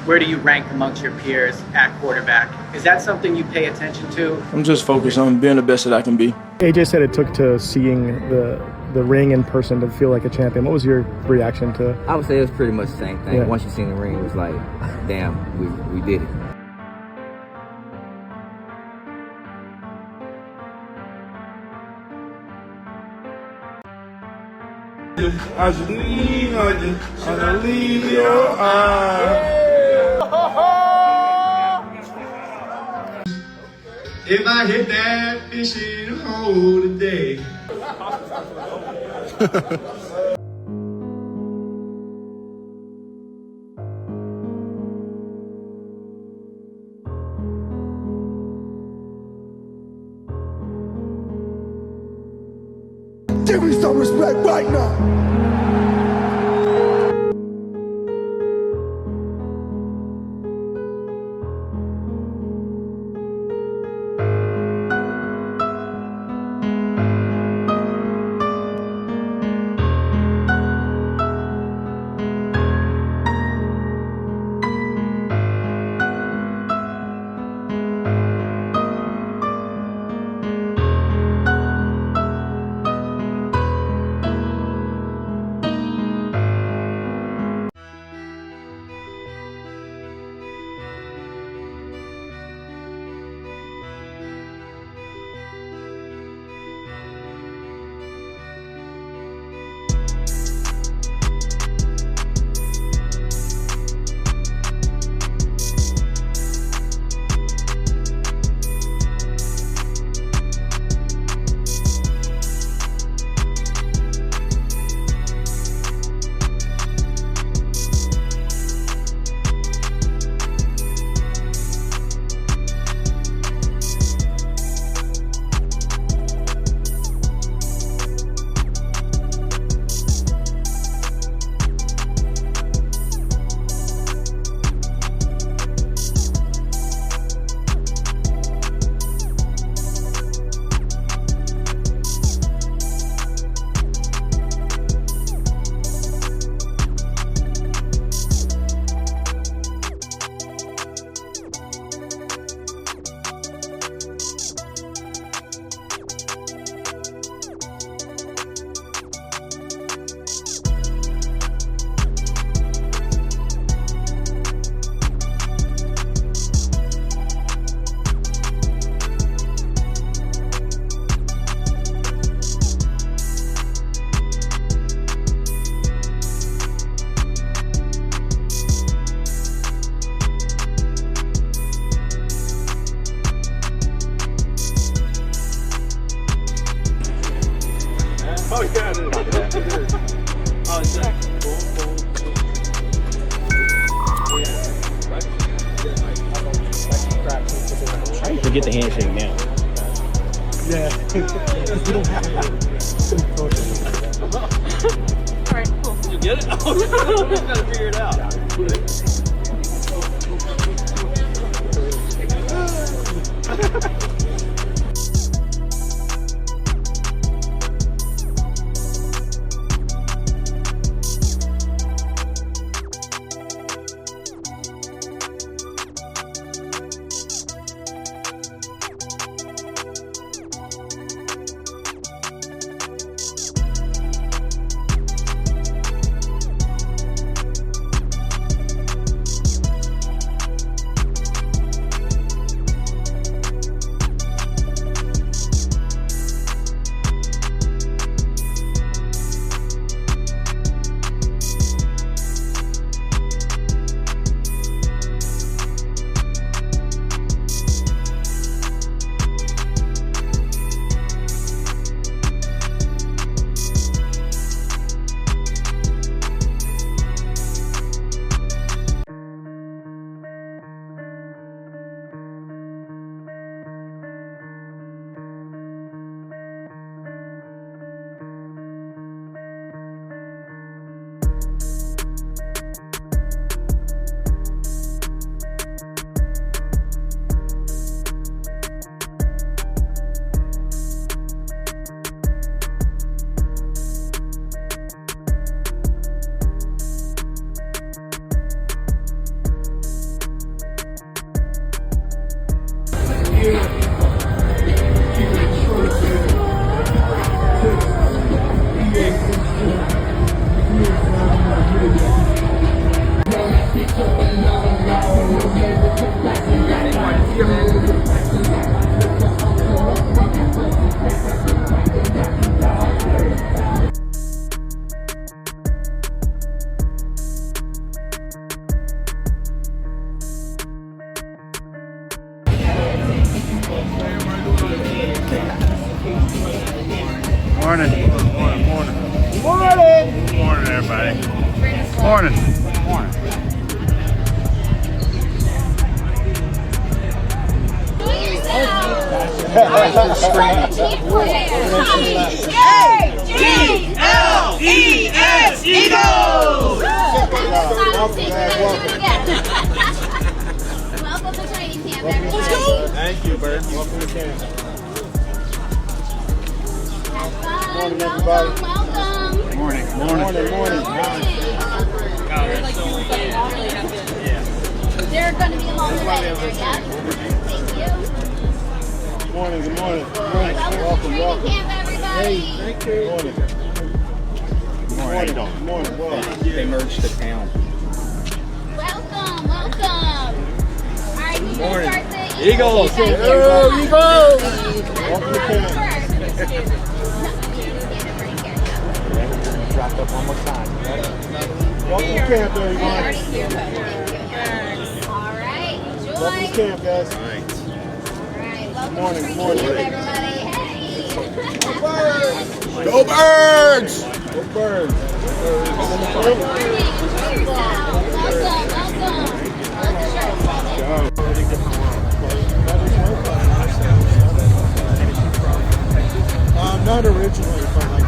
where do you rank amongst your peers at quarterback? Is that something you pay attention to? I'm just focused on being the best that I can be. AJ said it took to seeing the ring in person to feel like a champion. What was your reaction to? I would say it was pretty much the same thing. Yeah. Once you seen the ring, it was like, damn, we did it. I should lean on you, I'll leave your eyes. If I hit that fish in a hole today. Give me some respect right now. Oh, yeah, it is. It is. Oh, it's like, Forget the handshake now. Yeah. All right, cool. You get it? Oh, we gotta figure it out. Morning. Morning. Morning. Morning. Morning, everybody. Morning. Morning. E-L-E-S, Eagles! Welcome to training camp, everybody. Let's go! Thank you, Bird. Welcome to camp. Morning, everybody. Welcome. Morning. Morning. Morning. They're going to be along the way. Yep. Thank you. Morning. Good morning. Welcome to training camp, everybody. Thank you. Morning. Morning. Morning. Morning. They merged the town. Welcome. All right, who's going to start the Eagles. Eagles. Welcome to camp. Dropped up one more time. Welcome to camp, everybody. All right, enjoy. Welcome to camp, guys. All right, welcome Morning, to morning. training camp, everybody. Hey. Go Birds! Go Birds. Good morning. Enjoy yourself. Welcome. Love the shirt. Not originally, but like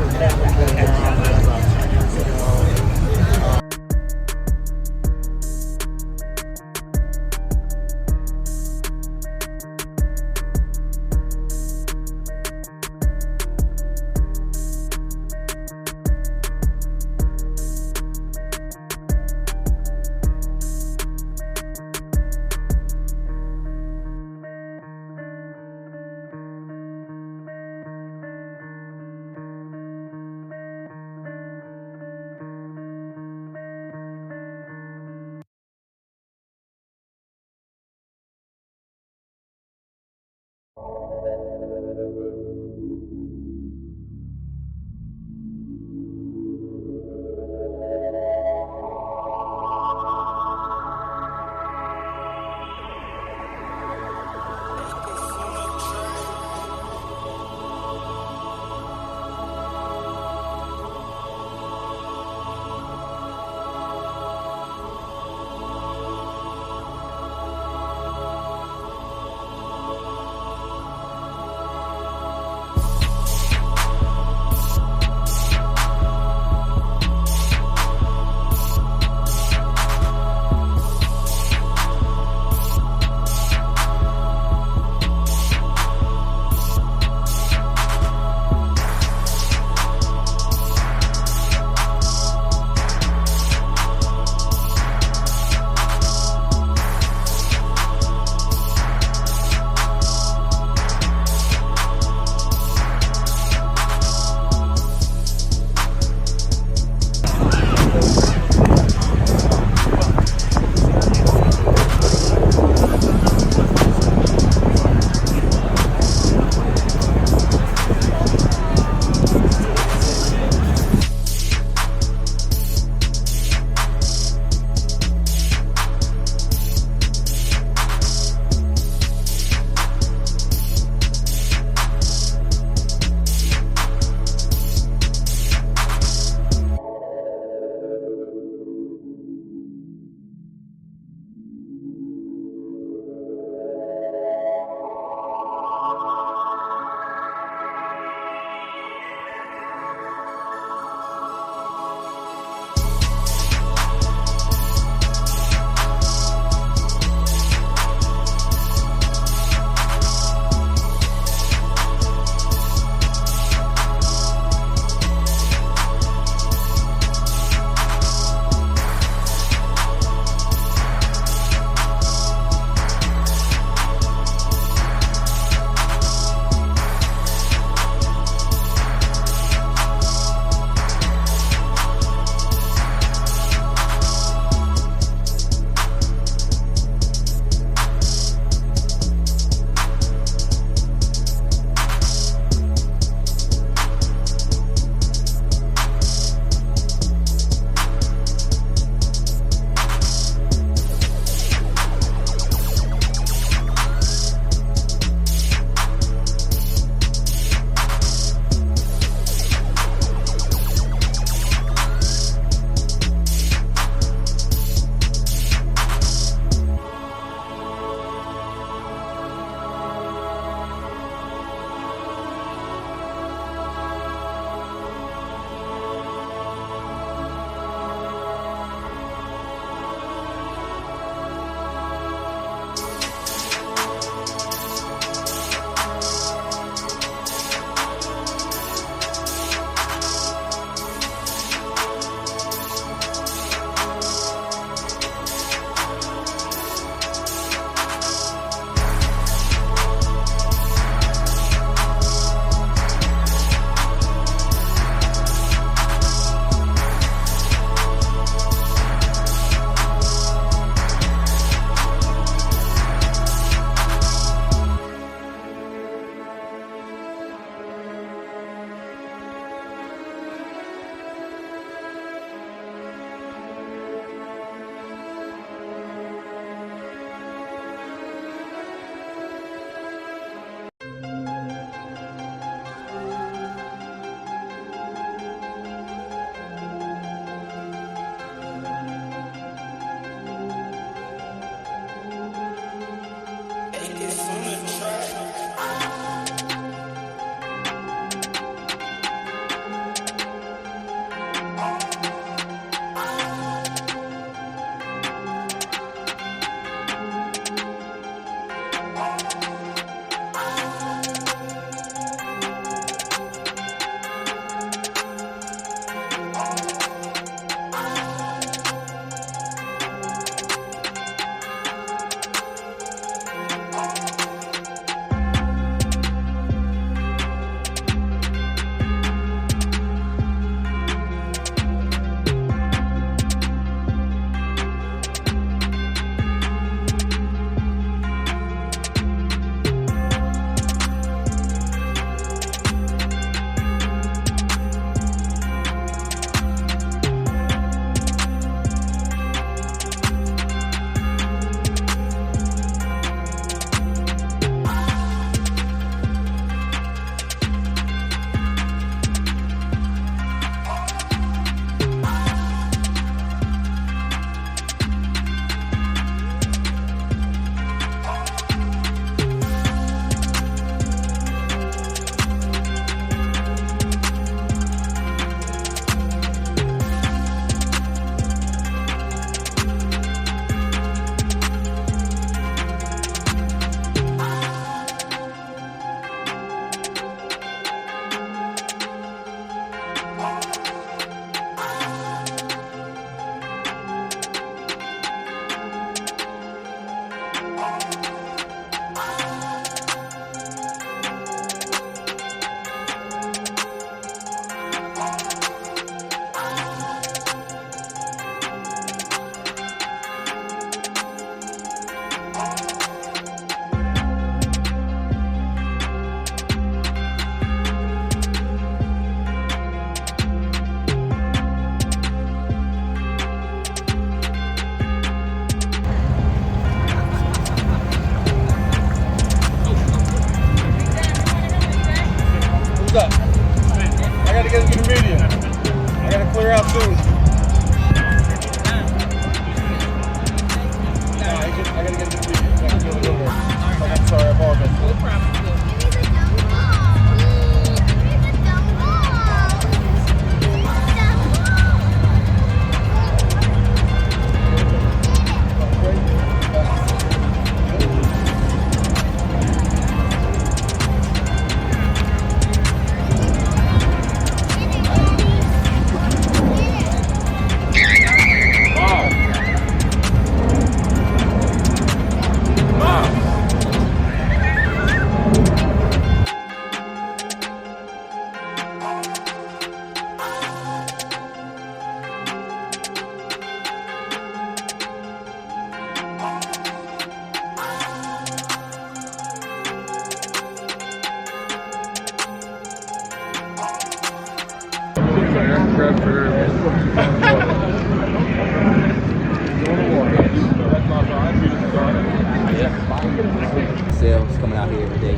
Sales coming out here every day,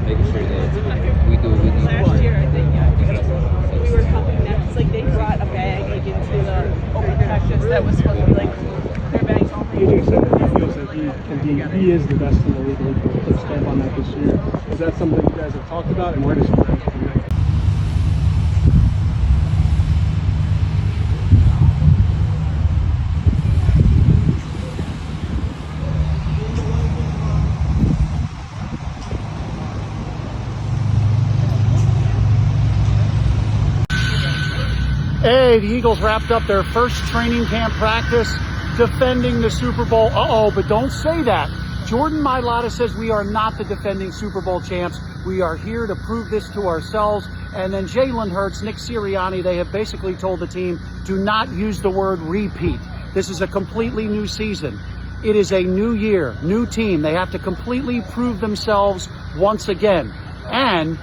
making sure that we do what we need. Last year, I think, we were talking next, like they brought a bag into the open practice that was supposed to be their bags all AJ said that he feels that he is the best in the league. He'll put a stamp on that this year. Is that something you guys have talked about, and where does he rank for you? Hey, the Eagles wrapped up their first training camp practice defending the Super Bowl. But don't say that. Jordan Mailata says we are not the defending Super Bowl champs. We are here to prove this to ourselves. And then Jalen Hurts, Nick Sirianni, they have basically told the team, do not use the word repeat. This is a completely new season. It is a new year, new team. They have to completely prove themselves once again. And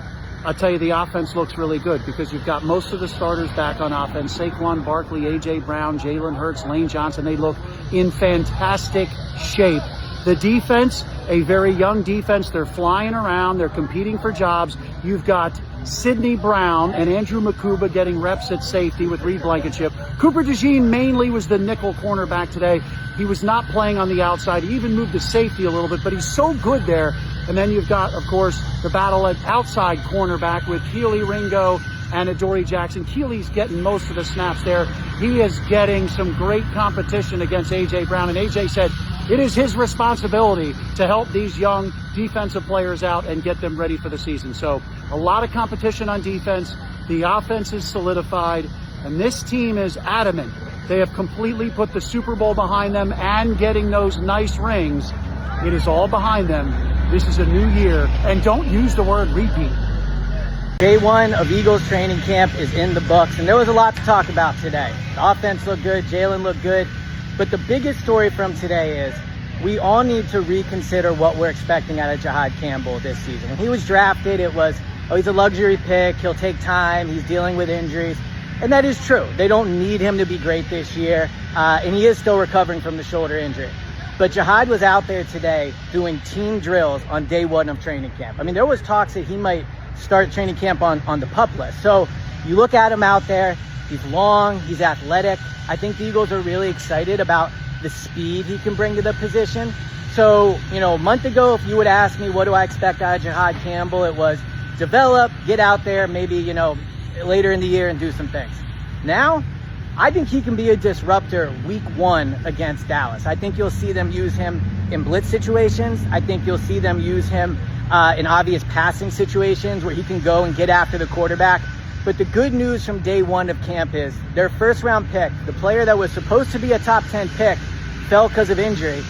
I'll tell you, the offense looks really good because you've got most of the starters back on offense. Saquon Barkley, A.J. Brown, Jalen Hurts, Lane Johnson. They look in fantastic shape. The defense, a very young defense. They're flying around. They're competing for jobs. You've got Sidney Brown and Andrew Makuba getting reps at safety with Reed Blankenship. Cooper DeJean mainly was the nickel cornerback today. He was not playing on the outside. He even moved to safety a little bit, but he's so good there. And then you've got, of course, the battle at outside cornerback with Keely Ringo and Adoree Jackson. Keely's getting most of the snaps there. He is getting some great competition against A.J. Brown. And A.J. said it is his responsibility to help these young defensive players out and get them ready for the season. So a lot of competition on defense. The offense is solidified. And this team is adamant. They have completely put the Super Bowl behind them and getting those nice rings. It is all behind them. This is a new year, and don't use the word repeat. Day one of Eagles training camp is in the books, and there was a lot to talk about today. The offense looked good, Jalen looked good, but the biggest story from today is we all need to reconsider what we're expecting out of Jihad Campbell this season. When he was drafted, it was, he's a luxury pick, he'll take time, he's dealing with injuries, and that is true. They don't need him to be great this year, and he is still recovering from the shoulder injury. But Jihad was out there today doing team drills on day one of training camp. I mean, there was talks that he might start training camp on the PUP list. So you look at him out there, he's long, he's athletic. I think the Eagles are really excited about the speed he can bring to the position. So, a month ago, if you would ask me, what do I expect out of Jihad Campbell? It was develop, get out there, maybe, later in the year and do some things. Now, I think he can be a disruptor week one against Dallas. I think you'll see them use him in blitz situations. I think you'll see them use him in obvious passing situations where he can go and get after the quarterback. But the good news from day one of camp is their first round pick, the player that was supposed to be a top 10 pick, fell because of injury.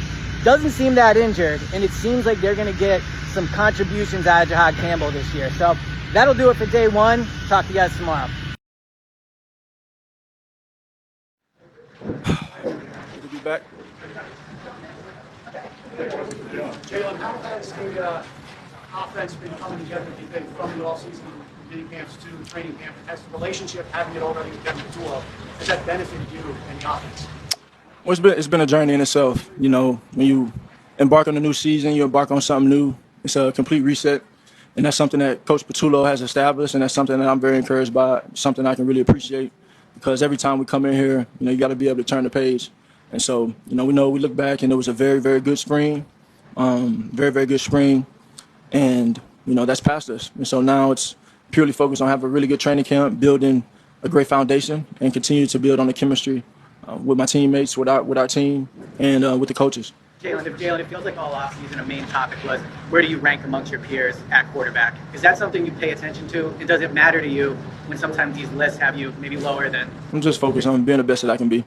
Doesn't seem that injured, and it seems like they're going to get some contributions out of Jihad Campbell this year. So that'll do it for day one. Talk to you guys tomorrow. Good to be back. Jalen, how has the offense been coming together, do you think, from the offseason, mini camps to training camp? Has the relationship, having it already with Devin Tool, has that benefited you in the offense? Well, it's been a journey in itself. When you embark on a new season, you embark on something new. It's a complete reset. And that's something that Coach Patullo has established, and that's something that I'm very encouraged by, something I can really appreciate. Because every time we come in here, you got to be able to turn the page. And so, we look back and it was a very, very good spring, very, very good spring. And, that's past us. And so now it's purely focused on having a really good training camp, building a great foundation, and continue to build on the chemistry with my teammates, with our team, and with the coaches. Jalen, it feels like all offseason a main topic was where do you rank amongst your peers at quarterback? Is that something you pay attention to? And does it matter to you when sometimes these lists have you maybe lower than? I'm just focused on being the best that I can be.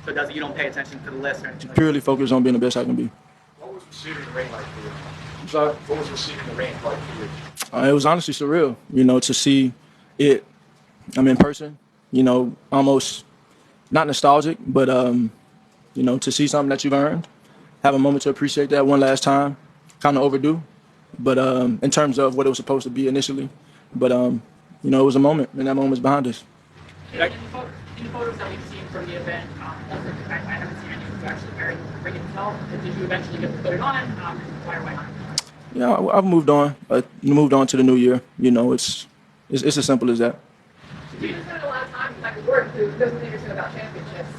So you don't pay attention to the list or anything? Purely focused on being the best I can be. What was receiving the rain like for you? I'm sorry? What was receiving the rain like for you? It was honestly surreal, to see it, in person, almost not nostalgic, but, to see something that you've earned, have a moment to appreciate that one last time, kind of overdue, but in terms of what it was supposed to be initially. But, it was a moment, and that moment's behind us. In the photos that we've seen from the event, I haven't seen anyone who actually wearing the ring itself. Did you eventually get to put it on? Why or why not? Yeah, I've moved on. Moved on to the new year. You know, it's as simple as that. You spend a lot of time with Michael Jordan, who knows leadership about championships.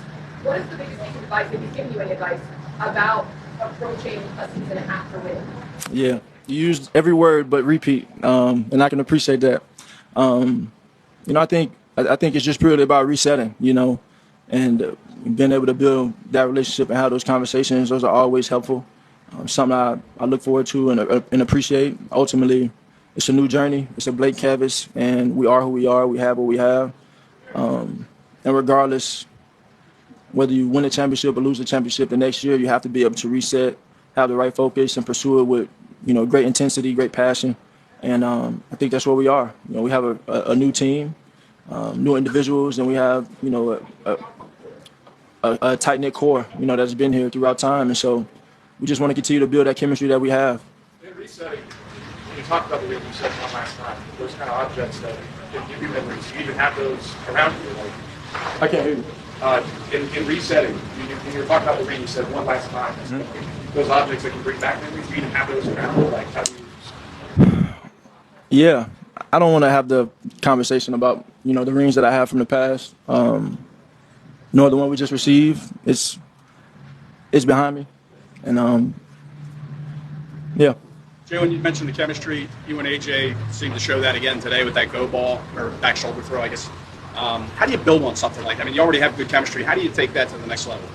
What is the biggest piece of advice, if he's giving you any advice, about approaching a season after winning? Yeah, you used every word but repeat, and I can appreciate that. You know, I think it's just purely about resetting, you know, and being able to build that relationship and have those conversations. Those are always helpful. Something I look forward to and appreciate. Ultimately, it's a new journey. It's a blank canvas, and we are who we are. We have what we have. And regardless, whether you win a championship or lose a championship the next year, you have to be able to reset, have the right focus, and pursue it with, you know, great intensity, great passion. And I think that's where we are. You know, we have a new team, new individuals, and we have, you know, a tight-knit core, you know, that's been here throughout time. And so we just want to continue to build that chemistry that we have. In resetting, you talked about the ring you said one last time. Those kind of objects that give you memories. You even have those around you. Like, I can't hear you. In resetting, when you were talking about the ring, you said one last time. Mm-hmm. Those objects that can bring back memories, you even have those around you. Like, how do you? Yeah, I don't want to have the conversation about, you know, the rings that I have from the past, nor the one we just received. It's behind me, and yeah. Jalen, you mentioned the chemistry. You and AJ seemed to show that again today with that go ball or back shoulder throw, I guess. How do you build on something like that? I mean, you already have good chemistry. How do you take that to the next level?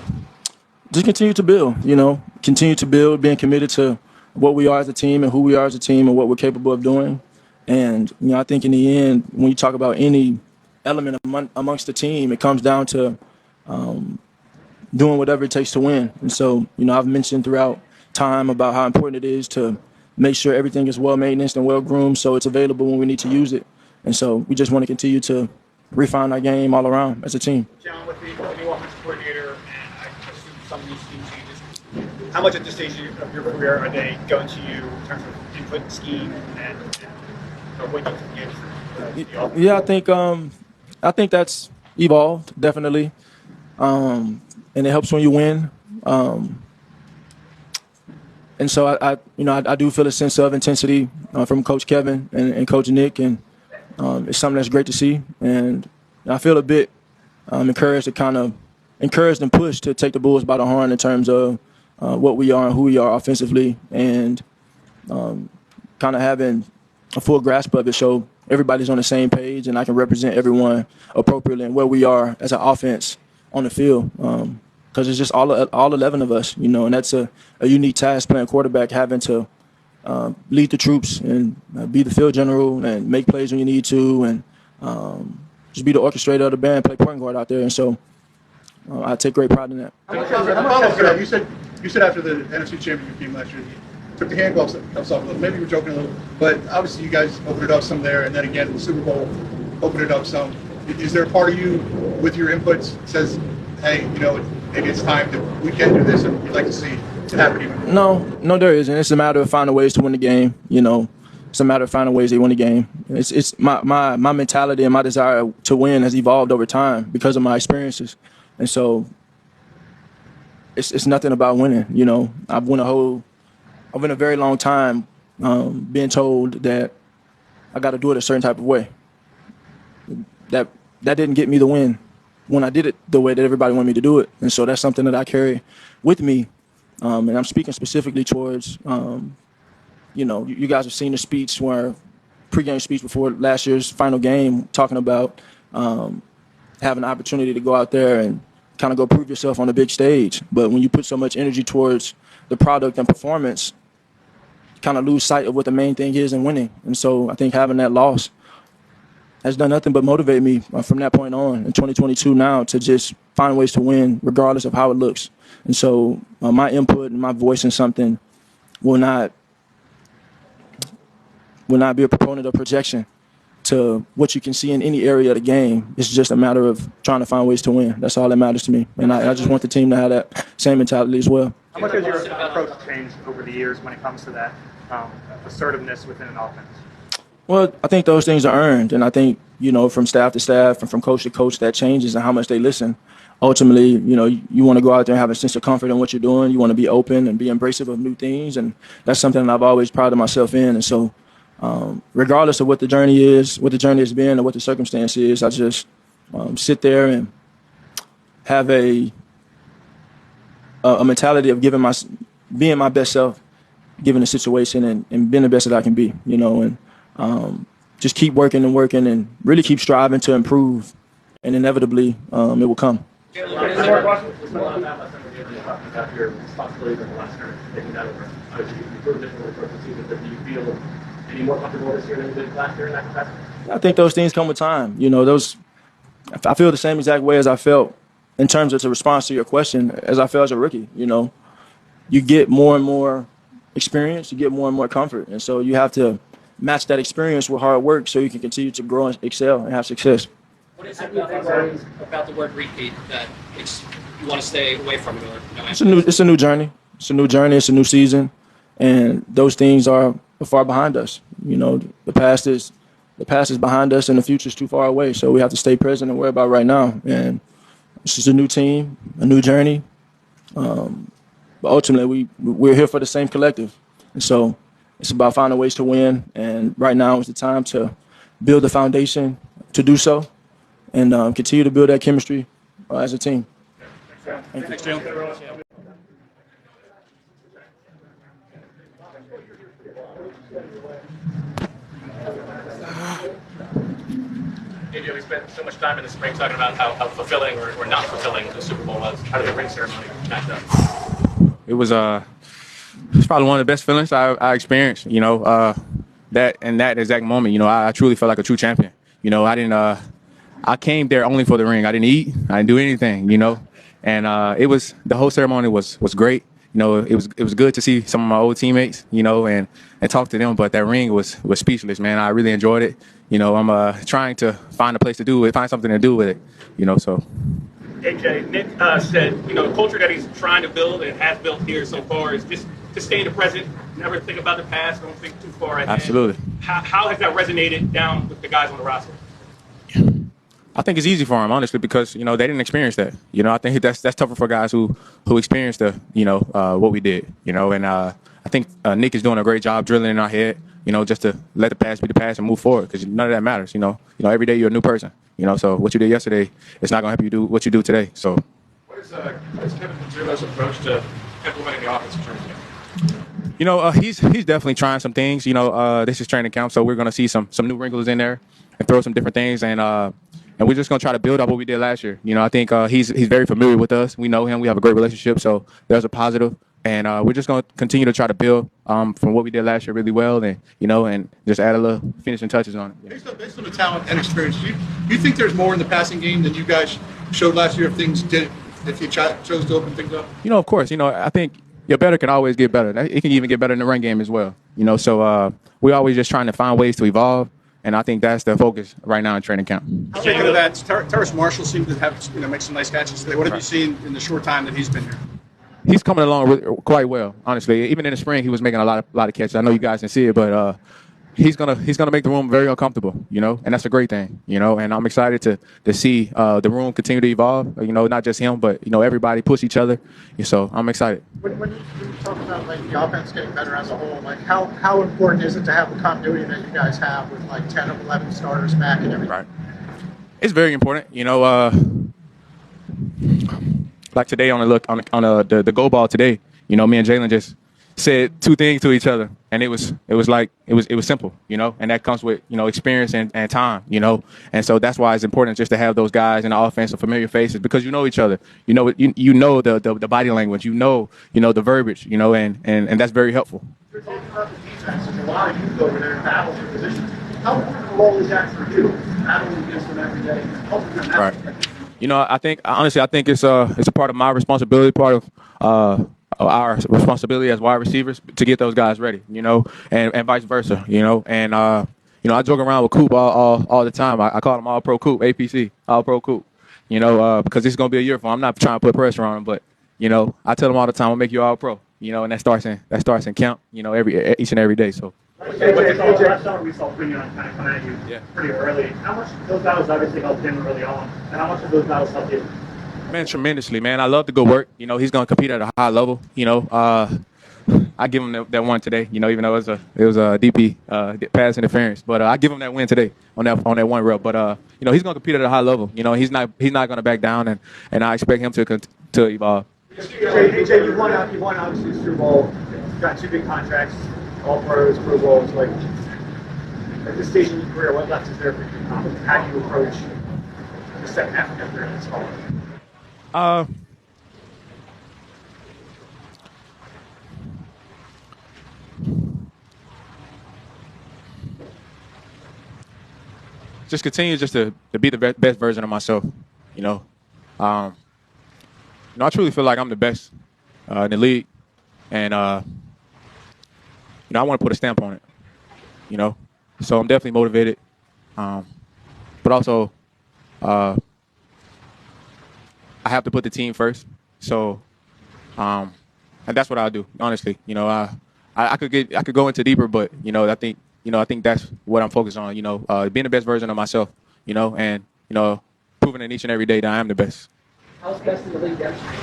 Just continue to build, you know, continue to build, being committed to what we are as a team and who we are as a team and what we're capable of doing. And, you know, I think in the end, when you talk about any element amongst the team, it comes down to doing whatever it takes to win. And so, you know, I've mentioned throughout time about how important it is to make sure everything is well-maintained and well-groomed so it's available when we need to use it. And so we just want to continue to refine our game all around as a team. John, with the new offensive coordinator and I assume some of these scheme changes, how much at this stage of your career are they going to you in terms of input and scheme and what you can get from the offense? Yeah, I think that's evolved, definitely. And it helps when you win. And so I do feel a sense of intensity from Coach Kevin and Coach Nick, and it's something that's great to see. And I feel a bit encouraged and pushed to take the Bulls by the horn in terms of what we are and who we are offensively, and kind of having a full grasp of it, so everybody's on the same page and I can represent everyone appropriately and where we are as an offense on the field. Because it's just all 11 of us, you know, and that's a unique task playing quarterback, having to lead the troops and be the field general and make plays when you need to, and just be the orchestrator of the band, play point guard out there. And so I take great pride in that. You said after the NFC Championship game last year, you took the handcuffs off a little. Maybe you were joking a little, but obviously you guys opened it up some there, and then again in the Super Bowl, opened it up some. Is there a part of you with your inputs says, hey, you know, maybe it's time that we can do this, and we'd like to see it happen even more? No, there isn't. It's a matter of finding ways to win the game. You know, it's a matter of finding ways to win the game. It's my mentality and my desire to win has evolved over time because of my experiences, and so it's nothing about winning. You know, I've won a very long time being told that I got to do it a certain type of way. That didn't get me the win when I did it the way that everybody wanted me to do it. And so that's something that I carry with me. And I'm speaking specifically towards, you know, you guys have seen the speech pregame speech before last year's final game, talking about having an opportunity to go out there and kind of go prove yourself on the big stage. But when you put so much energy towards the product and performance, you kind of lose sight of what the main thing is in winning. And so I think having that loss has done nothing but motivate me from that point on in 2022 now to just find ways to win regardless of how it looks. And so my input and my voice in something will not be a proponent of projection to what you can see in any area of the game. It's just a matter of trying to find ways to win. That's all that matters to me. And I just want the team to have that same mentality as well. How much has your approach changed over the years when it comes to that assertiveness within an offense? Well, I think those things are earned, and I think from staff to staff and from coach to coach, that changes and how much they listen. Ultimately, you want to go out there and have a sense of comfort in what you're doing. You want to be open and be embracive of new things, and that's something that I've always prided myself in. And so, regardless of what the journey is, what the journey has been, or what the circumstance is, I just sit there and have a mentality of being my best self, given the situation, and being the best that I can be. And just keep working and really keep striving to improve, and inevitably it will come. I think those things come with time. I feel the same exact way as I felt in terms of the response to your question as I felt as a rookie. You get more and more experience, you get more and more comfort, and so you have to match that experience with hard work so you can continue to grow and excel and have success. What is it about the word repeat that you want to stay away from it? It's a new journey. It's a new journey. It's a new season, and those things are far behind us. The past is behind us, and the future is too far away. So we have to stay present and worry about right now. And it's just a new team, a new journey. But ultimately, we're here for the same collective, and so it's about finding ways to win. And right now is the time to build the foundation to do so, and continue to build that chemistry as a team. Thank you. Thanks, Jalen. We spent so much time in the spring talking about how fulfilling or not fulfilling the Super Bowl was. How did the ring ceremony match up? It was it's probably one of the best feelings I experienced. That in that exact moment, I truly felt like a true champion. I came there only for the ring. I didn't eat. I didn't do anything. And the whole ceremony was great. It was good to see some of my old teammates, and talk to them. But that ring was speechless, man. I really enjoyed it. I'm trying to find a place to do it, find something to do with it. So. AJ, Nick said, the culture that he's trying to build and has built here so far is just to stay in the present, never think about the past, don't think too far ahead. Absolutely. How has that resonated down with the guys on the roster? I think it's easy for them, honestly, because they didn't experience that. I think that's tougher for guys who experienced what we did. And I think Nick is doing a great job drilling in our head. Just to let the past be the past and move forward, because none of that matters. Every day you're a new person. So what you did yesterday, it's not gonna help you do what you do today. So. What is Kevin Fitzgerald's approach to implementing the offensive training camp? He's definitely trying some things. This is training camp, so we're gonna see some new wrinkles in there and throw some different things, and we're just gonna try to build up what we did last year. I think he's very familiar with us. We know him. We have a great relationship, so there's a positive. And we're just going to continue to try to build from what we did last year really well, and just add a little finishing touches on it. Based on the talent and experience, do you think there's more in the passing game than you guys showed last year if you chose to open things up? Of course. I think your better can always get better. It can even get better in the run game as well. So we're always just trying to find ways to evolve, and I think that's the focus right now in training camp. Speaking of that, Terrace Marshall seemed to have make some nice catches today. What have you seen in the short time that he's been here? He's coming along quite well, honestly. Even in the spring, he was making a lot of catches. I know you guys can see it, but he's gonna make the room very uncomfortable, and that's a great thing, And I'm excited to see the room continue to evolve. Not just him, but everybody push each other. So I'm excited. When you talk about the offense getting better as a whole, how important is it to have the continuity that you guys have with 10 or 11 starters back and everything? Right. It's very important, Like today on the goal ball today, me and Jalen just said two things to each other, and it was simple, and that comes with experience and time, and so that's why it's important just to have those guys in the offense, familiar faces, because you know each other, you know the body language, the verbiage, and that's very helpful. You're talking about the defense, there's a lot of youth over there battling for positions. How important a role is that for you, battling against them every day, helping them? Right. I think it's a part of my responsibility, part of our responsibility as wide receivers to get those guys ready, and vice versa, and I joke around with Coop all the time. I call him All Pro Coop, APC, All Pro Coop, because it's gonna be a year for him. I'm not trying to put pressure on him, but I tell him all the time, I'll make you All Pro, and that starts in camp, each and every day. So. Last summer we saw Freon kind of come at you pretty early. How much those battles obviously helped him early on, and how much of those battles helped you? Man, tremendously, man. I love the good work. You know, he's going to compete at a high level. You know, I give him that one today. You know, even though it was a DP pass interference, but I give him that win today on that one rep. But you know, he's going to compete at a high level. You know, he's not going to back down, and I expect him to evolve. AJ, you won obviously the Super Bowl. You got 2 big contracts, all pros, Pro Bowls. Like at this stage in your career, what left is there for you? How do you approach the second half of your career? Let's call it. Just continue to be the best version of myself, you know. I truly feel like I'm the best in the league, and I want to put a stamp on it, you know. So I'm definitely motivated, but also I have to put the team first. So, and that's what I'll do, honestly. You know, I could go into deeper, but you know, I think that's what I'm focused on. You know, being the best version of myself. You know, and you know, proving it each and every day that I am the best. How's best in the league demonstrated?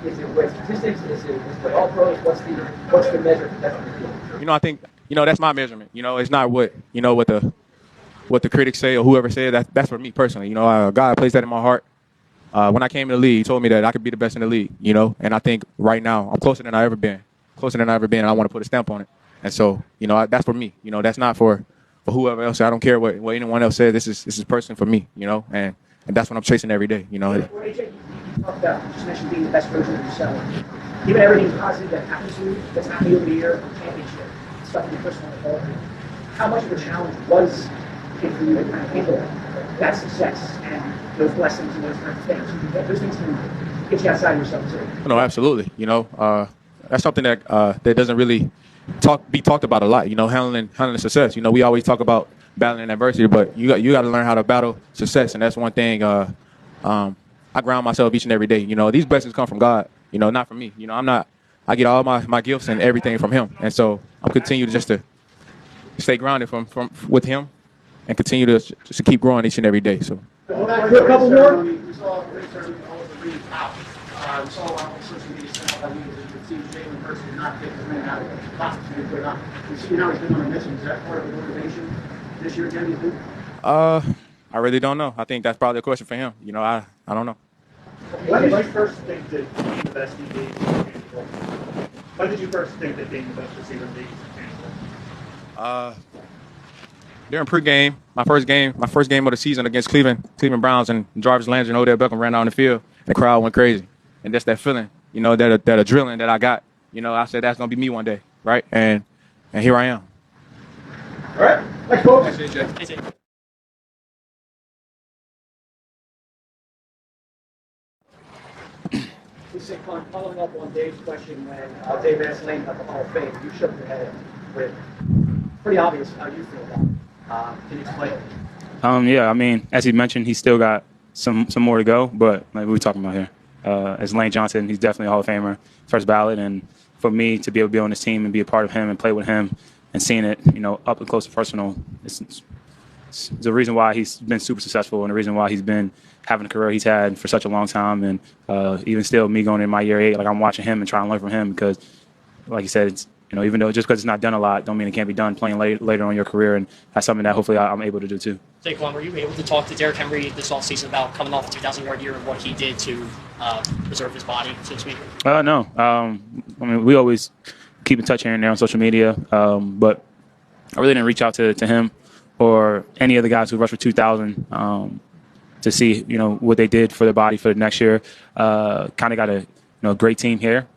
Is it with statistics? Is it with all pros? What's the measure for best in the league? You know, I think that's my measurement. You know, it's not what the critics say or whoever said. That's for me personally. You know, God placed that in my heart. When I came in the league, He told me that I could be the best in the league. You know, and I think right now I'm closer than I've ever been. And I want to put a stamp on it. And so, you know, that's for me. You know, that's not for whoever else. I don't care what anyone else says. This is personal for me. You know, and that's what I'm chasing every day. You know. AJ, you talked about, you just mentioned being the best version of yourself. Given everything positive that happens to you, that's happening over the year, the championship, stuff in your personal development, how much of a challenge was it for you to kind of handle that success and those blessings and those kinds of things? Those things can get you outside of yourself too. No, absolutely. You know, that's something that doesn't really be talked about a lot. You know, handling success. You know, we always talk about battling adversity, but you got to learn how to battle success, and that's one thing. I ground myself each and every day. You know, these blessings come from God. You know, not from me. You know, I get all my gifts and everything from Him, and so I'm continuing just to stay grounded from with Him, and continue to just keep growing each and every day. So. A couple more. We saw a great turn all over the top. We saw a lot of social media stuff about you could see Jalen Hurts did not get the win out of it. Lots of people, but we see now he's been on a mission. Is that part of the motivation this year, Jimmy? I really don't know. I think that's probably a question for him. You know, I don't know. When did you first think that being the best in the league was tangible? When did you first think that being the best receiver in the league was tangible? During pregame, my first game of the season against Cleveland Browns, and Jarvis Landry and Odell Beckham ran out on the field, and the crowd went crazy. And just that feeling, you know, that adrenaline that I got, you know, I said that's gonna be me one day, right? And here I am. All right, thanks, folks. Thanks, AJ. Saquon, following up on Dave's question when Dave asked Lane about the Hall of Fame, you shook your head with pretty obvious how you feel about it. Can you explain it? Yeah, I mean, as he mentioned, he's still got some more to go, but like what are we talking about here? As Lane Johnson, he's definitely a Hall of Famer, first ballot, and for me to be able to be on this team and be a part of him and play with him and seeing it, you know, up and close and personal, it's the reason why he's been super successful and the reason why he's been having the career he's had for such a long time. And even still, me going in my year 8, like I'm watching him and trying to learn from him because, like you said, it's, you know, even though just because it's not done a lot, don't mean it can't be done playing later on in your career, and that's something that hopefully I'm able to do too. Saquon, were you able to talk to Derrick Henry this offseason about coming off a 2,000-yard year and what he did to preserve his body, so to speak? No. I mean, we always keep in touch here and there on social media, but I really didn't reach out to him or any of the guys who rushed for 2,000 to see, you know, what they did for their body for the next year. Kind of got a great team here,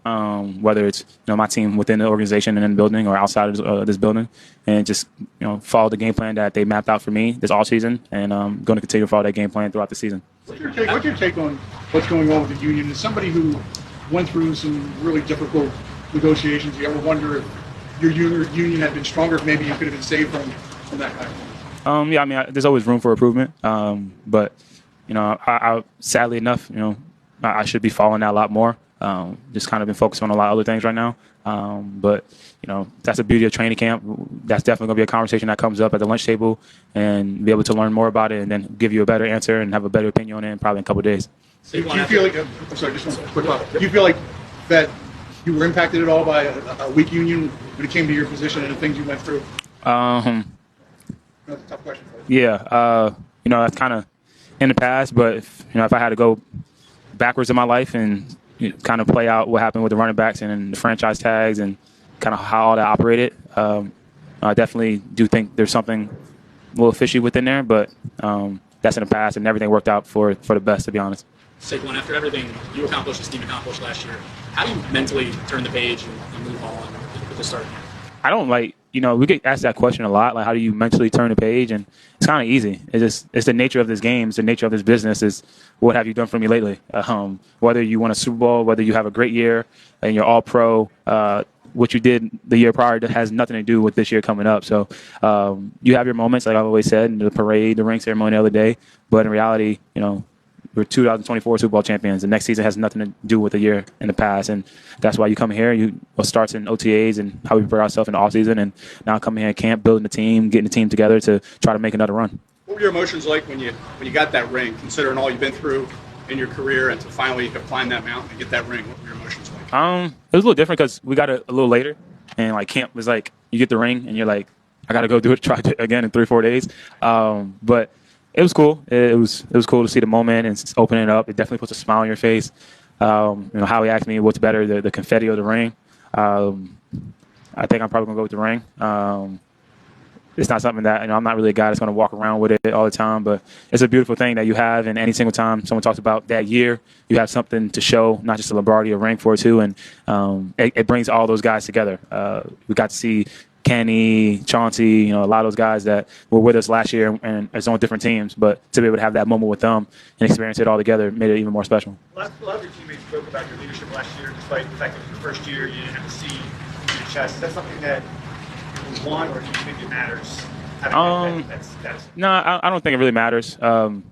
whether it's, you know, my team within the organization and in the building or outside of this building, and just, you know, follow the game plan that they mapped out for me this offseason, and I'm going to continue to follow that game plan throughout the season. What's your take on what's going on with the union? As somebody who went through some really difficult negotiations, you ever wonder if your union had been stronger, if maybe you could have been saved from that kind of thing? Yeah, I mean, there's always room for improvement, but, you know, I sadly enough, you know, I should be following that a lot more. Just kind of been focused on a lot of other things right now. But that's the beauty of training camp. That's definitely going to be a conversation that comes up at the lunch table, and be able to learn more about it, and then give you a better answer and have a better opinion on it in probably a couple of days. Do you feel like? I'm sorry, just one quick thought. Do you feel like that you were impacted at all by a weak union when it came to your position and the things you went through? That's a tough question. Yeah, that's kind of in the past, but if I had to go backwards in my life and kind of play out what happened with the running backs and the franchise tags and kind of how all that operated, I definitely do think there's something a little fishy within there, but that's in the past, and everything worked out for the best, to be honest. Saquon, after everything you accomplished, this team accomplished last year, how do you mentally turn the page and move on with the start? I don't we get asked that question a lot, like how do you mentally turn the page, and it's kind of easy. It's the nature of this game, it's the nature of this business is what have you done for me lately? Whether you won a Super Bowl, whether you have a great year and you're all pro, what you did the year prior has nothing to do with this year coming up. So you have your moments, like I've always said, in the parade, the ring ceremony the other day, but in reality, we're 2024 Super Bowl champions. The next season has nothing to do with the year in the past, and that's why you come here. What starts in OTAs and how we prepare ourselves in the offseason, and now coming here in camp, building the team, getting the team together to try to make another run. What were your emotions like when you got that ring, considering all you've been through in your career, and to finally have climbed that mountain and get that ring? What were your emotions like? It was a little different because we got it a little later, and like camp was like you get the ring and you're like, I got to go do it, try it again in 3-4 days. But it was cool. It was cool to see the moment and open it up. It definitely puts a smile on your face. Howie asked me what's better, the confetti or the ring. I think I'm probably gonna go with the ring. It's not something that I'm not really a guy that's gonna walk around with it all the time, but it's a beautiful thing that you have. And any single time someone talks about that year, you have something to show, not just a Lombardi, a ring for it too. And it brings all those guys together. We got to see Kenny, Chauncey, a lot of those guys that were with us last year and it's on different teams, but to be able to have that moment with them and experience it all together made it even more special. A lot of your teammates spoke about your leadership last year, despite the fact that it was your first year, you didn't have to see your chest. Is that something that you want, or do you think it matters? No, I don't think it really matters. When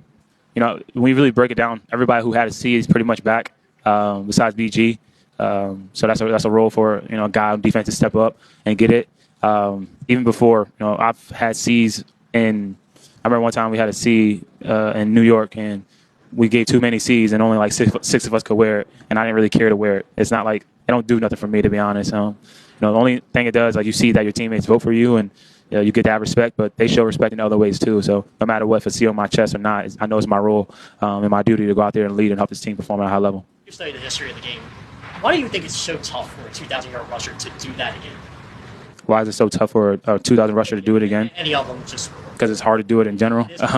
we really break it down, everybody who had a C is pretty much back, besides BG. So that's a role for a guy on defense to step up and get it. Even before, I've had C's I remember one time we had a C in New York, and we gave too many C's, and only like six of us could wear it, and I didn't really care to wear it. It's not like it don't do nothing for me, to be honest. The only thing it does, like you see that your teammates vote for you, and you get that respect, but they show respect in other ways too. So no matter what, if it's C on my chest or not, I know it's my role and my duty to go out there and lead and help this team perform at a high level. You studied the history of the game. Why do you think it's so tough for a 2,000-yard rusher to do that again? Why is it so tough for a 2,000 rusher to do it again? Any of them, just because it's hard to do it in general. There's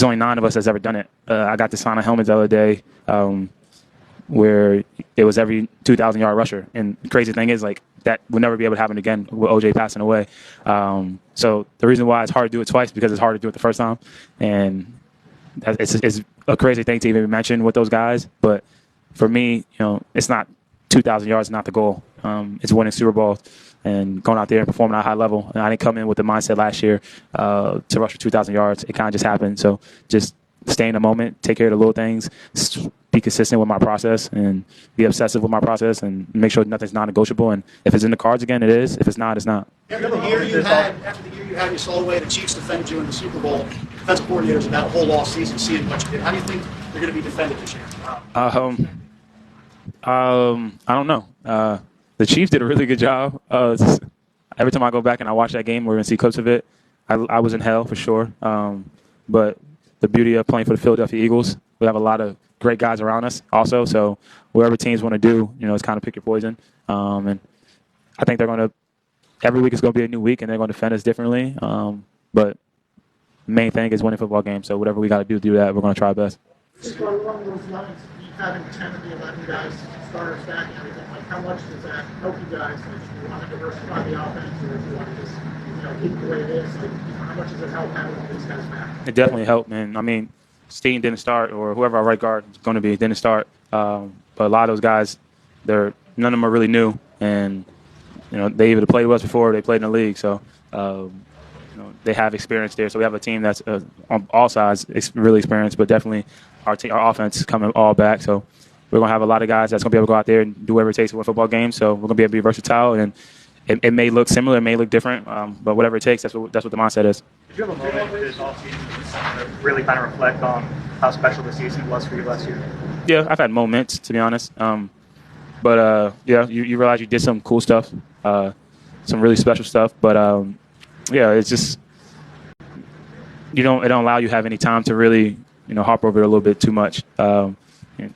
only 9 of us that's ever done it. I got to sign a helmet the other day where it was every 2,000-yard rusher, and the crazy thing is like that would never be able to happen again with OJ passing away. So the reason why it's hard to do it twice because it's hard to do it the first time, and it's a crazy thing to even mention with those guys. But for me, it's not 2,000 yards, not the goal. It's winning Super Bowl and going out there and performing at a high level. And I didn't come in with the mindset last year to rush for 2,000 yards. It kind of just happened. So just stay in the moment, take care of the little things, be consistent with my process, and be obsessive with my process, and make sure nothing's non-negotiable. And if it's in the cards again, it is. If it's not, it's not. After the year you had, you sold away, the Chiefs defended you in the Super Bowl. Defensive coordinators about a whole off season, seeing what you did. How do you think they're going to be defended this year? I don't know. The Chiefs did a really good job. Every time I go back and I watch that game, we're going to see clips of it. I was in hell for sure. But the beauty of playing for the Philadelphia Eagles, we have a lot of great guys around us also. So whatever teams want to do, it's kind of pick your poison. And I think they're going to, every week is going to be a new week, and they're going to defend us differently. But the main thing is winning football games. So whatever we got to do that, we're going to try our best. Just along those lines, you having 10 of the 11 guys, starters back and everything, like how much does that help you guys? Like, do you want to diversify the offense, or do you want to just, keep it the way it is? Like, how much does it help having all these guys back? It definitely helped, man. I mean, Steen didn't start, or whoever our right guard is going to be didn't start. But a lot of those guys, none of them are really new, and they either played with us before or they played in the league. So they have experience there. So we have a team that's on all sides really experienced, but definitely our offense is coming all back. So we're going to have a lot of guys that's going to be able to go out there and do whatever it takes to win football games. So we're going to be able to be versatile, and it may look similar, it may look different, but whatever it takes, that's what the mindset is. Did you have a moment this offseason to really kind of reflect on how special the season was for you last year? Yeah, I've had moments, to be honest. Yeah, you realize you did some cool stuff, some really special stuff. But yeah, it's just it don't allow you to have any time to really harp over it a little bit too much.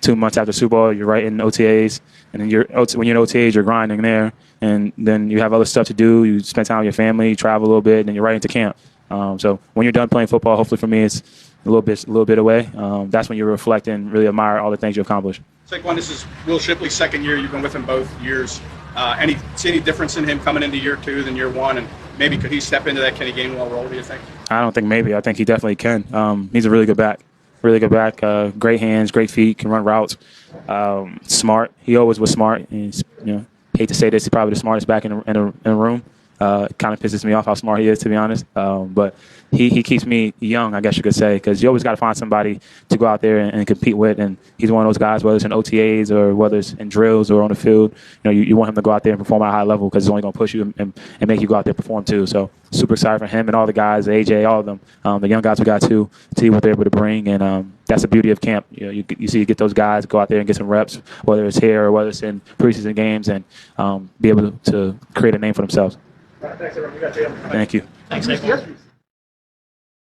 2 months after Super Bowl, you're right in OTAs, and then when you're in OTAs, you're grinding there, and then you have other stuff to do. You spend time with your family, you travel a little bit, and then you're right into camp. So when you're done playing football, hopefully for me, it's a little bit away. That's when you reflect and really admire all the things you accomplished. Saquon, this is Will Shipley's second year. You've been with him both years. See any difference in him coming into year 2 than year 1, and maybe could he step into that Kenny Gainwell role? Do you think? I don't think maybe. I think he definitely can. He's a really good back. Really good back, great hands, great feet, can run routes, smart. He always was smart. He's, hate to say this, he's probably the smartest back in the room. It kind of pisses me off how smart he is, to be honest. But he keeps me young, I guess you could say, because you always got to find somebody to go out there and compete with. And he's one of those guys, whether it's in OTAs or whether it's in drills or on the field, you want him to go out there and perform at a high level because it's only going to push you and make you go out there and perform too. So super excited for him and all the guys, AJ, all of them, the young guys we got too, to see what they're able to bring. And that's the beauty of camp. You get those guys go out there and get some reps, whether it's here or whether it's in preseason games, and be able to create a name for themselves. Thanks, everyone. We got Jalen. Thank you. Thanks, Nick.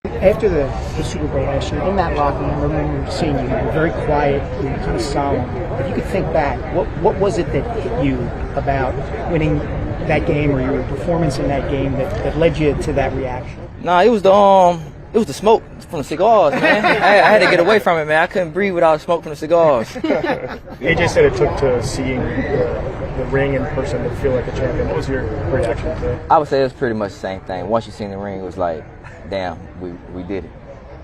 After the Super Bowl last year, in that locker room, I remember seeing you. You were very quiet, you were kind of solemn. If you could think back, what was it that hit you about winning that game or your performance in that game that led you to that reaction? Nah, it was the smoke from the cigars, man. I had to get away from it, man. I couldn't breathe without smoke from the cigars. AJ said it took to seeing the ring in person to feel like a champion. What was your reaction to that? I would say it was pretty much the same thing. Once you seen the ring, it was like, damn, we did it.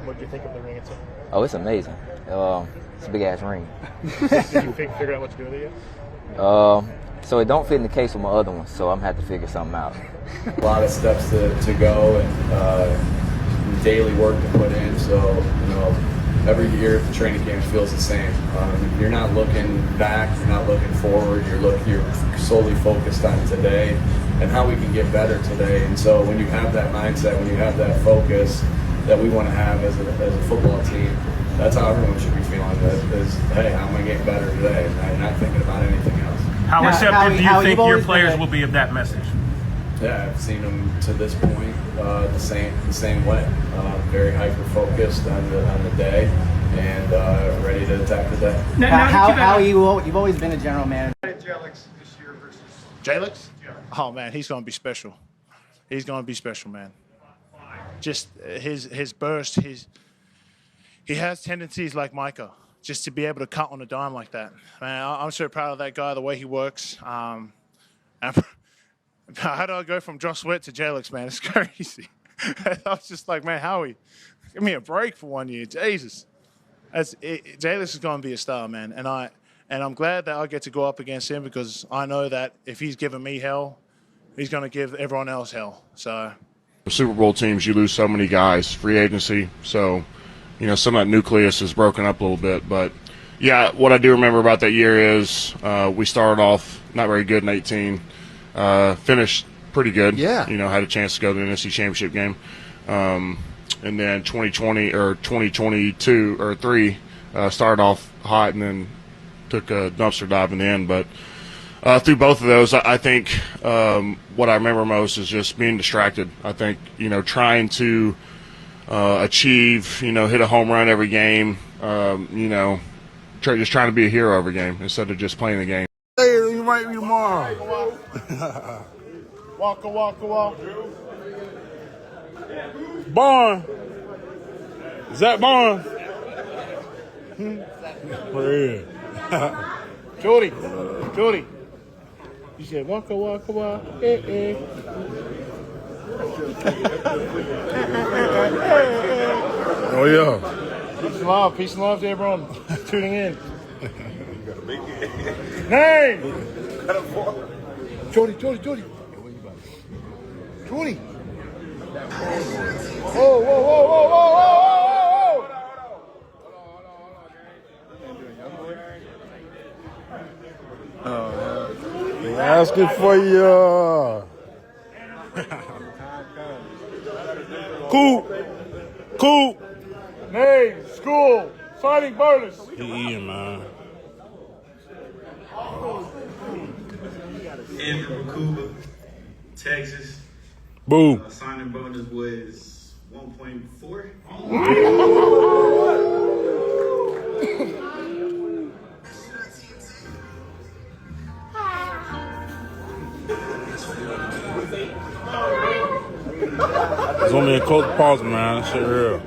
What did you think of the ring itself? Oh, it's amazing. It's a big-ass ring. Did you figure out what to do with it yet? So it don't fit in the case with my other ones, so I'm going to have to figure something out. A lot of steps to go and daily work to put in, so every year the training camp feels the same. You're not looking back, you're not looking forward, you're solely focused on today and how we can get better today. And so when you have that mindset, when you have that focus that we want to have as a football team, that's how everyone should be feeling. Is, hey, how am I getting better today? And not thinking about anything else. How receptive do you think your players will be of that message? Yeah, I've seen them to this point the same way. Very hyper focused on the day and ready to attack the day. How you've always been a general manager. Jalex this year versus Jalex? Oh man, he's going to be special. He's going to be special, man. Just his burst, he has tendencies like Micah. Just to be able to cut on a dime like that, man, I'm so proud of that guy. The way he works. How do I go from Josh Sweat to Jalex, man? It's crazy. I was just like, man, Howie, give me a break for 1 year. Jesus. Jalex is going to be a star, man. And I'm glad that I get to go up against him because I know that if he's giving me hell, he's going to give everyone else hell. So, Super Bowl teams, you lose so many guys, free agency. So, some of that nucleus is broken up a little bit. But, yeah, what I do remember about that year is we started off not very good in 18. Finished pretty good. Yeah. Had a chance to go to the NFC Championship game. And then 2020 or 2022 or 3 started off hot and then took a dumpster dive in the end. But through both of those, I think what I remember most is just being distracted. I think, trying to achieve, hit a home run every game, just trying to be a hero every game instead of just playing the game. Hey, you might be tomorrow. Waka, waka, waka. Barn. Is that Barn? Where Jody. You said waka, waka, waka. Oh, yeah. Peace and love to everyone tuning in. Name! Jody. Jody. Whoa. Good for you. Cool. Name, school, signing bonus. He eating, man. Andrew Vancouver, Texas. Boom. Signing bonus was 1.4. It's only a close pause, man. That shit real.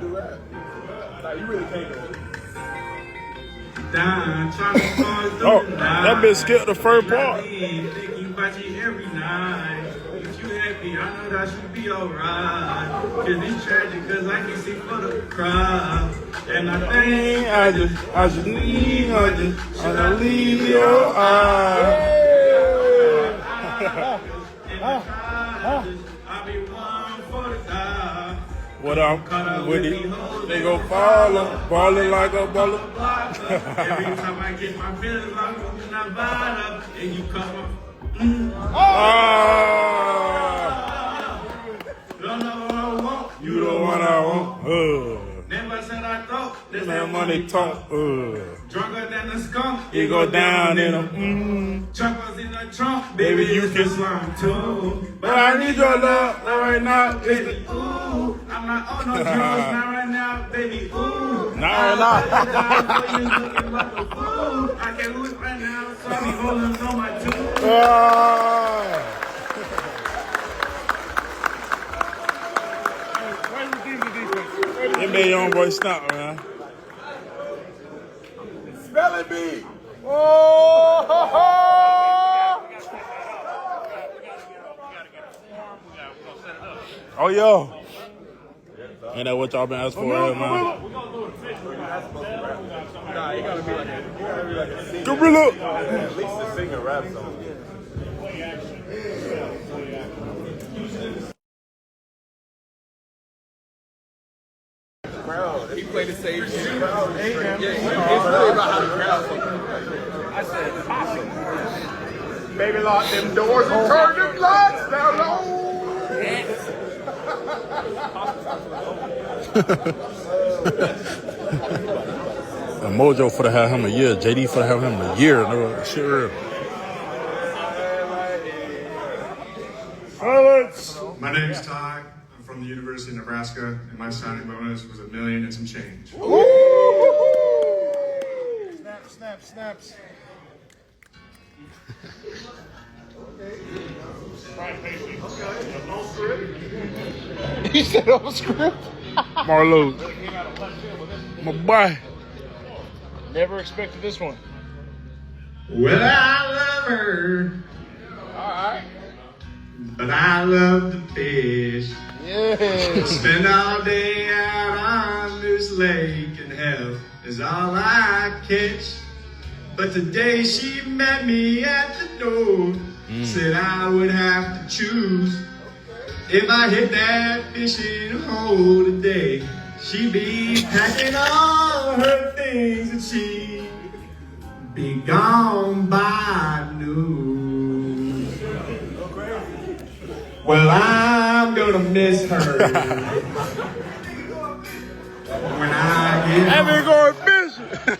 Oh, that bitch skipped the first part. Thinking about you every night. If you happy, I know that should be alright. Cause it's tragic, cause I can see for the crowd. And I think I just need, should I leave your eyes? I'll be one for the die. What up with it? They go ballin' like a baller. Every time I get my feelings, I'm moving that vibe up, and you come up. Don't know what I want. You the one I want. Never said I thought. This That money talk. Drunker than a skunk. It go down in a Chuckles in the trunk. Baby, you it's can the slime too. But I need your love right now, baby. Ooh, I'm not on no drugs, not right now, baby. Ooh, Not right now. you looking like a fool. I can't lose right now, so I be holding on my tooth. It made your own boy stop, man. Spelling bee. Oh, yo. Ain't that what y'all been asking for, man? Nah, you gotta be like a Gorilla. at least a singer rap song. He played the same shit. It's really about how the crowd I said, awesome. Baby, lock them doors and turn them lights down low. And Mojo for to have him a year. JD for to have him a year. No, shit real. Silence. My name's Ty. I'm from the University of Nebraska, and my signing bonus was $1 million and some change. Snaps. He said on script. Marlo. My boy. Never expected this one. Well, I love her. Alright. But I love to fish. Yes. Spend all day out on this lake, and hell is all I catch. But today she met me at the door. Said I would have to choose. If I hit that fishing hole today, she'd be packing all her things and she'd be gone by noon. Well, I'm gonna miss her when I get home. Going fishing.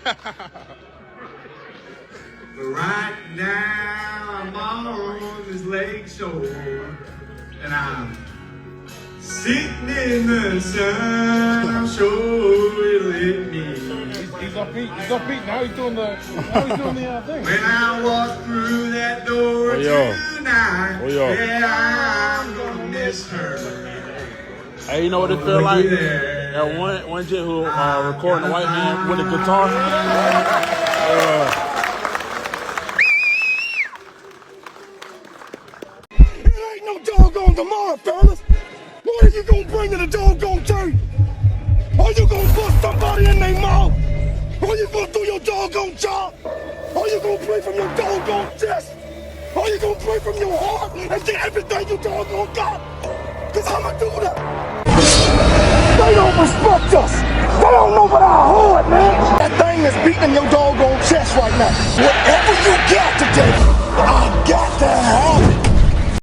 But right now I'm on this lake shore, and I'm sitting in the sun. I'm sure it'll hit me. He's upbeat. Now he's doing the thing. When I walk through that door tonight, yeah, I'm gonna miss her. Hey, you know what it feel like? That one jet who recording the white man with a guitar. It ain't no doggone tomorrow, fellas. What are you gonna bring to the doggone church? Are you gonna bust somebody in their mouth? Are you gonna do your doggone job? Are you gonna pray from your doggone chest? Are you gonna pray from your heart and get everything you doggone got? Cause I'ma do that. They don't respect us. They don't know about our heart, man. That thing is beating in your doggone chest right now. Whatever you get.